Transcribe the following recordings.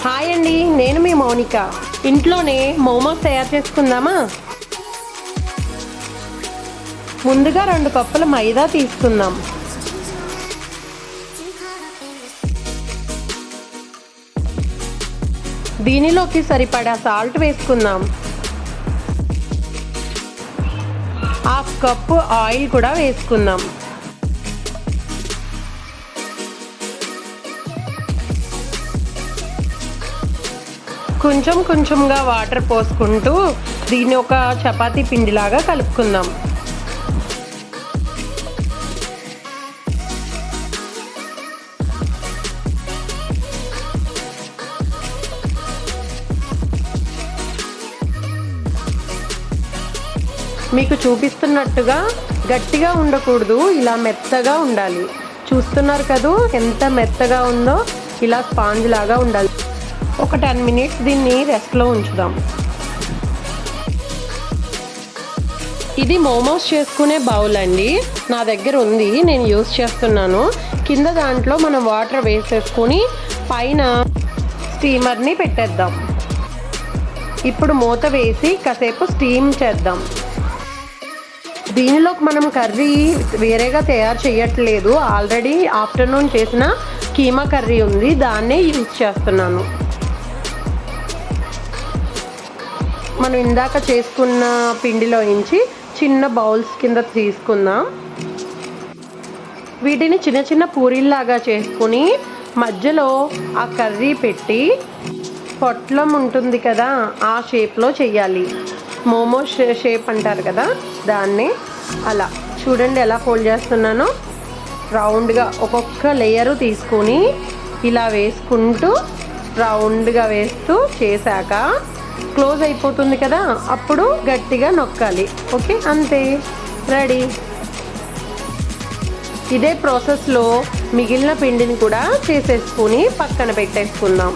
Hi అండి, నేను మీ మౌనిక. ఇంట్లోనే మోమోస్ తయారు చేసుకుందామా? ముందుగా 2 కప్పుల మైదా తీసుకుందాం. దీనిలోకి సరిపడా సాల్ట్ వేసుకుందాం. 1/2 కప్పు ఆయిల్ కూడా వేసుకుందాం. కొంచెం కొంచెంగా వాటర్ పోసుకుంటూ దీన్ని ఒక చపాతీ పిండిలాగా కలుపుకుందాం. మీకు చూపిస్తున్నట్టుగా గట్టిగా ఉండకూడదు, ఇలా మెత్తగా ఉండాలి. చూస్తున్నారు కదూ ఎంత మెత్తగా ఉందో, ఇలా స్పాంజ్ లాగా ఉండాలి. ఒక 10 మినిట్స్ దీన్ని రెస్ట్లో ఉంచుదాం. ఇది మోమోస్ చేసుకునే బౌల్ అండి, నా దగ్గర ఉంది, నేను యూస్ చేస్తున్నాను. కింద దాంట్లో మనం వాటర్ వేసేసుకొని పైన స్టీమర్ని పెట్టేద్దాం. ఇప్పుడు మూత వేసి కాసేపు స్టీమ్ చేద్దాం. దీనిలోకి మనం కర్రీ వేరేగా తయారు చేయట్లేదు, ఆల్రెడీ ఆఫ్టర్నూన్ చేసిన కీమా కర్రీ ఉంది, దాన్నే యూజ్ చేస్తున్నాను. మనం ఇందాక చేసుకున్న పిండిలో నుంచి చిన్న బౌల్స్ కింద తీసుకుందాం. వీటిని చిన్న చిన్న పూరీల్లాగా చేసుకుని మధ్యలో ఆ కర్రీ పెట్టి పొట్లం ఉంటుంది కదా, ఆ షేప్లో చేయాలి. మోమోస్ షేప్ అంటారు కదా, దాన్ని అలా చూడండి ఎలా ఫోల్డ్ చేస్తున్నానో. రౌండ్గా ఒక్కొక్క లేయరు తీసుకొని ఇలా వేసుకుంటూ రౌండ్గా వేస్తూ చేశాక క్లోజ్ అయిపోతుంది కదా, అప్పుడు గట్టిగా నొక్కాలి. ఓకే, అంతే, రెడీ. ఇదే ప్రాసెస్లో మిగిలిన పిండిని కూడా చేసేసుకుని పక్కన పెట్టేసుకుందాం.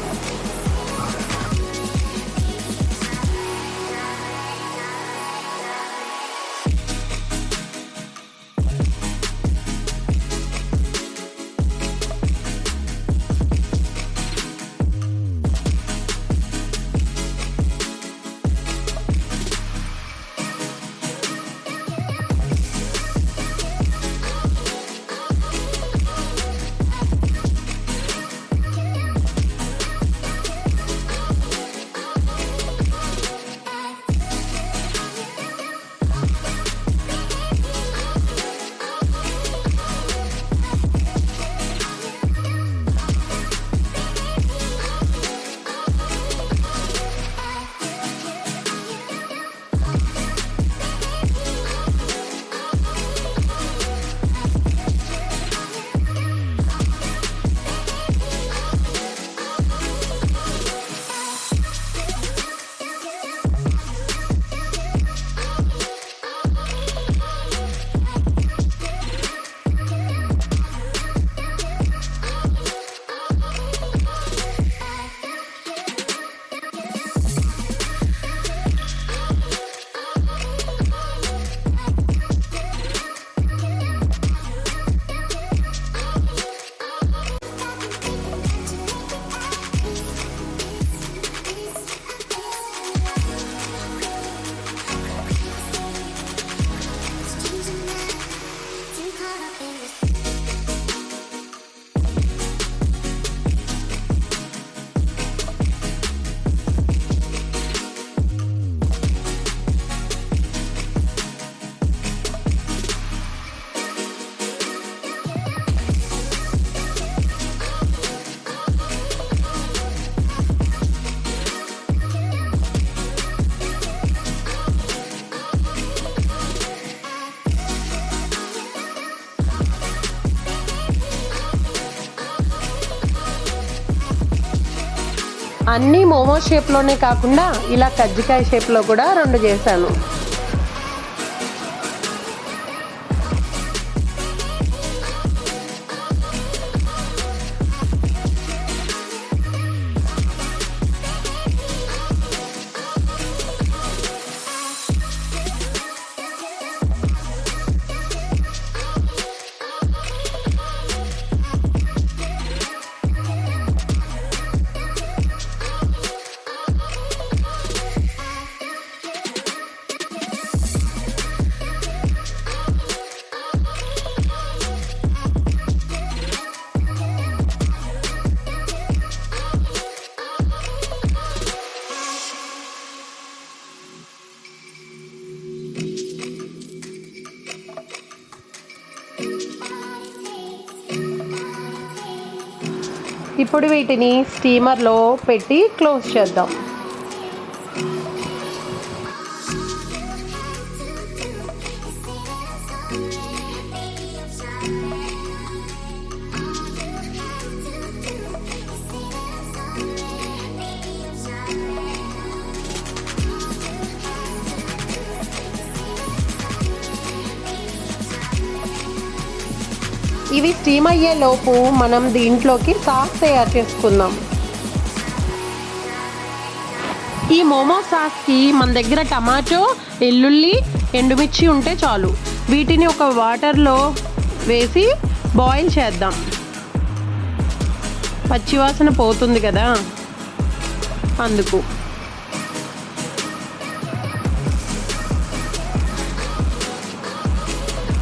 అన్నీ మోమో షేప్లోనే కాకుండా ఇలా కజ్జికాయ షేప్లో కూడా 2 చేశాను. ఇప్పుడు వీటిని స్టీమర్లో పెట్టి క్లోజ్ చేద్దాం. ఇవి స్టీమ్ అయ్యే లోపు మనం దీంట్లోకి సాస్ తయారు చేసుకుందాం. ఈ మోమో సాస్కి మన దగ్గర టమాటో, వెల్లుల్లి, ఎండుమిర్చి ఉంటే చాలు. వీటిని ఒక వాటర్లో వేసి బాయిల్ చేద్దాం. పచ్చివాసన పోతుంది కదా, అందుకు.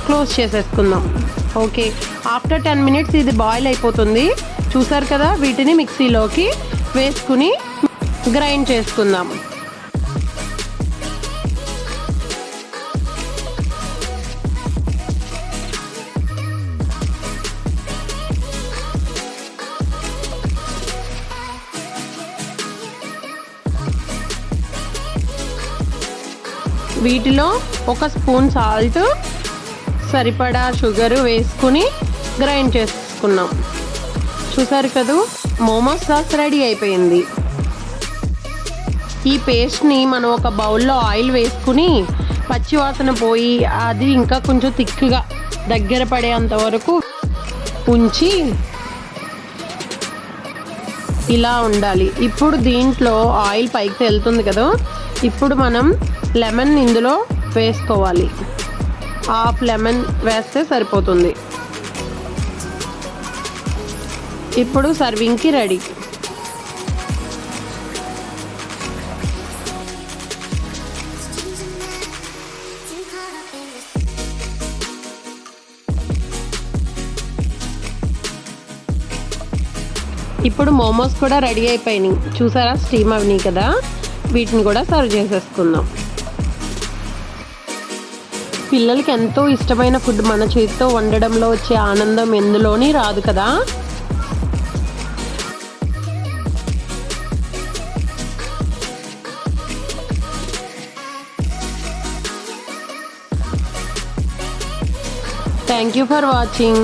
క్లోజ్ చేసేసుకుందాం. ఓకే, ఆఫ్టర్ 10 minutes ఇది బాయిల్ అయిపోతుంది. చూసారు కదా, వీటిని మిక్సీలోకి వేసుకుని గ్రైండ్ చేసుకుందాం. వీటిలో 1 స్పూన్ సాల్ట్, సరిపడా షుగర్ వేసుకుని గ్రైండ్ చేసుకున్నాం. చూసారు కదా, మోమోస్ సాస్ రెడీ అయిపోయింది. ఈ పేస్ట్ని మనం ఒక బౌల్లో ఆయిల్ వేసుకుని పచ్చివాసన పోయి అది ఇంకా కొంచెం థిక్గా దగ్గర పడేంత వరకు ఉంచి ఇలా ఉండాలి. ఇప్పుడు దీంట్లో ఆయిల్ పైకి వెళ్తుంది కదా, ఇప్పుడు మనం లెమన్ ఇందులో వేసుకోవాలి. హాఫ్ లెమన్ వేస్తే సరిపోతుంది. ఇప్పుడు సర్వింగ్కి రెడీ. ఇప్పుడు మోమోస్ కూడా రెడీ అయిపోయినాయి. చూసారా, స్టీమ్ అవినాయి కదా, వీటిని కూడా సర్వ్ చేసేసుకుందాం. పిల్లలకి ఎంతో ఇష్టమైన ఫుడ్ మన చేతితో వండడంలో వచ్చే ఆనందం ఎందులోని రాదు కదా. Thank you for watching.